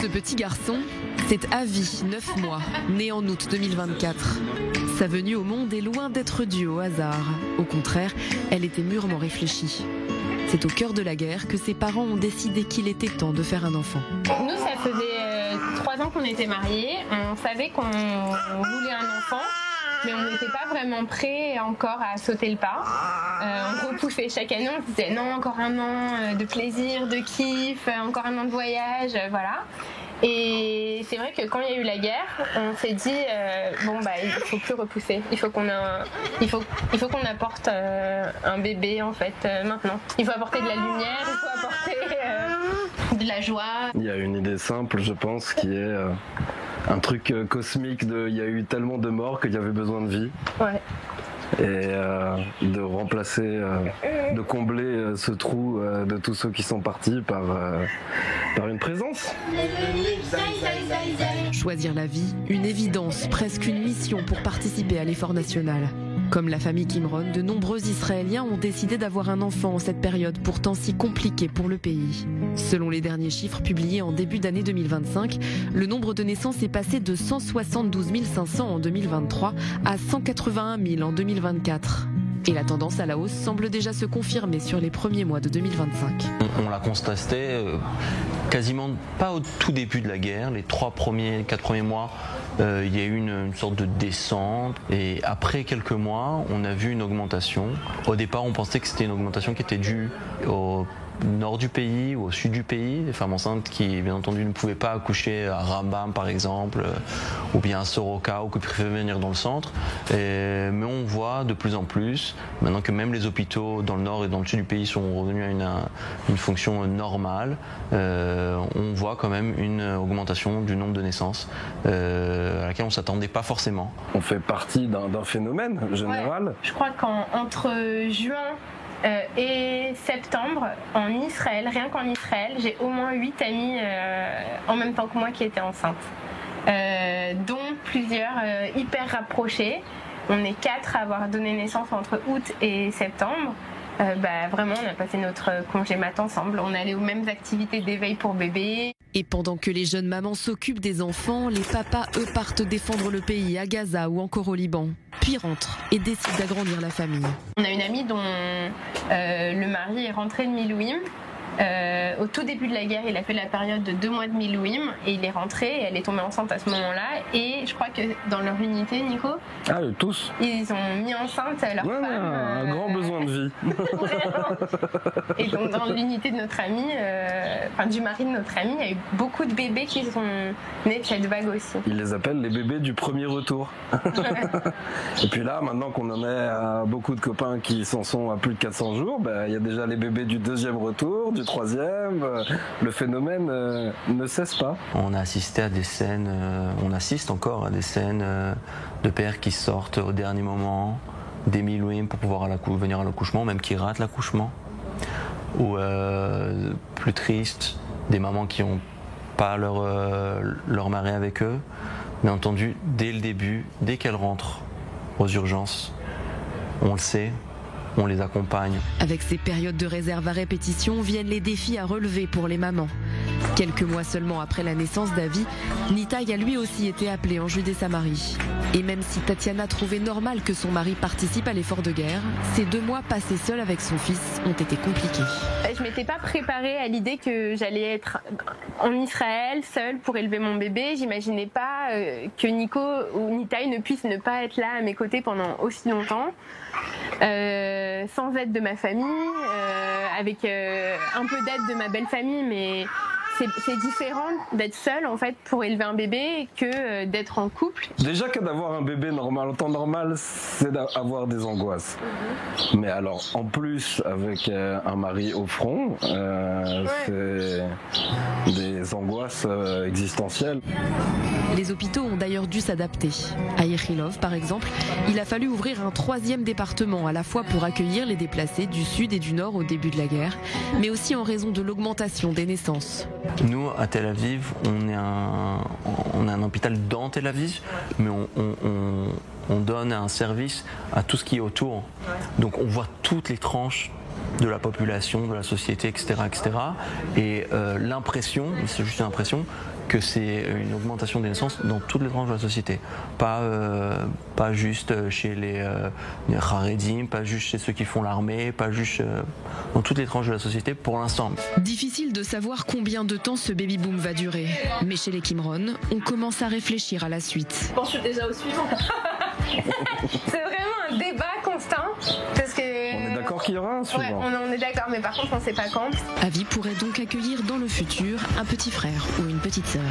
Ce petit garçon, c'est Avi, 9 mois, né en août 2024. Sa venue au monde est loin d'être due au hasard. Au contraire, elle était mûrement réfléchie. C'est au cœur de la guerre que ses parents ont décidé qu'il était temps de faire un enfant. Nous, ça faisait 3 ans qu'on était mariés. On savait qu'on voulait un enfant, mais on n'était pas vraiment prêts encore à sauter le pas. On repoussait chaque année, on se disait non, encore un an de plaisir, de kiff, encore un an de voyage, voilà. Et c'est vrai que quand il y a eu la guerre, on s'est dit il faut plus repousser. Il faut qu'on apporte un bébé en fait maintenant. Il faut apporter de la lumière, il faut apporter de la joie. Il y a une idée simple, je pense, qui est un truc cosmique il y a eu tellement de morts qu'il y avait besoin de vie. Ouais. Et de remplacer, de combler ce trou de tous ceux qui sont partis par une présence. Choisir la vie, une évidence, presque une mission pour participer à l'effort national. Comme la famille Kimron, de nombreux Israéliens ont décidé d'avoir un enfant en cette période pourtant si compliquée pour le pays. Selon les derniers chiffres publiés en début d'année 2025, le nombre de naissances est passé de 172 500 en 2023 à 181 000 en 2024. Et la tendance à la hausse semble déjà se confirmer sur les premiers mois de 2025. On l'a constaté quasiment pas au tout début de la guerre, les 4 premiers mois, il y a eu une sorte de descente et après quelques mois, on a vu une augmentation. Au départ, on pensait que c'était une augmentation qui était due au nord du pays ou au sud du pays, des femmes enceintes qui bien entendu ne pouvaient pas accoucher à Rambam par exemple ou bien à Soroka ou qui préféraient venir dans le centre, mais on voit de plus en plus maintenant que même les hôpitaux dans le nord et dans le sud du pays sont revenus à une fonction normale, on voit quand même une augmentation du nombre de naissances à laquelle on ne s'attendait pas forcément. On fait partie d'un phénomène général. Ouais, je crois qu'entre juin et septembre, en Israël, rien qu'en Israël, j'ai au moins 8 amis en même temps que moi qui étaient enceintes, dont plusieurs hyper rapprochés. On est 4 à avoir donné naissance entre août et septembre. Vraiment, on a passé notre congé mat ensemble. On est allé aux mêmes activités d'éveil pour bébés. Et pendant que les jeunes mamans s'occupent des enfants, les papas, eux, partent défendre le pays à Gaza ou encore au Liban. Puis rentrent et décident d'agrandir la famille. On a une amie dont le mari est rentré de Milouim. Au tout début de la guerre, il a fait la période de 2 mois de Milouim et il est rentré et elle est tombée enceinte à ce moment-là. Et je crois que dans leur unité, Nico, tous, ils ont mis enceinte leur femme. Un grand besoin de vie. Et donc dans l'unité de notre amie, du mari de notre amie, il y a eu beaucoup de bébés qui sont nés de cette vague aussi. Ils les appellent les bébés du premier retour. Et puis là, maintenant qu'on en est à beaucoup de copains qui s'en sont à plus de 400 jours, il y a déjà les bébés du deuxième retour, du troisième. Le phénomène ne cesse pas. On a assisté à des scènes, on assiste encore à des scènes de pères qui sortent au dernier moment des Milouim pour pouvoir venir à l'accouchement, même qui ratent l'accouchement. Ou plus triste, des mamans qui n'ont pas leur mari avec eux. Bien entendu, dès le début, dès qu'elles rentrent aux urgences, on le sait, on les accompagne. Avec ces périodes de réserve à répétition viennent les défis à relever pour les mamans. Quelques mois seulement après la naissance d'Avi, Nitaï a lui aussi été appelé en Judée-Samarie. Et même si Tatiana trouvait normal que son mari participe à l'effort de guerre, ces 2 mois passés seuls avec son fils ont été compliqués. Je m'étais pas préparée à l'idée que j'allais être en Israël seule pour élever mon bébé. J'imaginais pas que Nico ou Nitaï ne puissent ne pas être là à mes côtés pendant aussi longtemps. Sans aide de ma famille, avec un peu d'aide de ma belle famille, mais c'est différent d'être seule en fait pour élever un bébé que d'être en couple. Déjà que d'avoir un bébé normal, en temps normal, c'est d'avoir des angoisses. Mais alors, en plus, avec un mari au front, c'est des angoisses existentielles. Les hôpitaux ont d'ailleurs dû s'adapter. À Ichilov, par exemple, il a fallu ouvrir un 3e département, à la fois pour accueillir les déplacés du sud et du nord au début de la guerre, mais aussi en raison de l'augmentation des naissances. Nous, à Tel Aviv, on a un hôpital dans Tel Aviv, mais on donne un service à tout ce qui est autour. Donc on voit toutes les tranches de la population, de la société, etc. Et l'impression, c'est juste une impression, que c'est une augmentation des naissances dans toutes les tranches de la société. Pas juste chez les Haredim, pas juste chez ceux qui font l'armée, pas juste dans toutes les tranches de la société pour l'instant. Difficile de savoir combien de temps ce baby-boom va durer. Mais chez les Kimron, on commence à réfléchir à la suite. Je pense que je suis déjà au suivant. C'est vraiment un débat constant. Parce que... On est d'accord qu'il y aura un suivant. Ouais, on est d'accord, mais par contre on ne sait pas quand. Avi pourrait donc accueillir dans le futur un petit frère ou une petite sœur.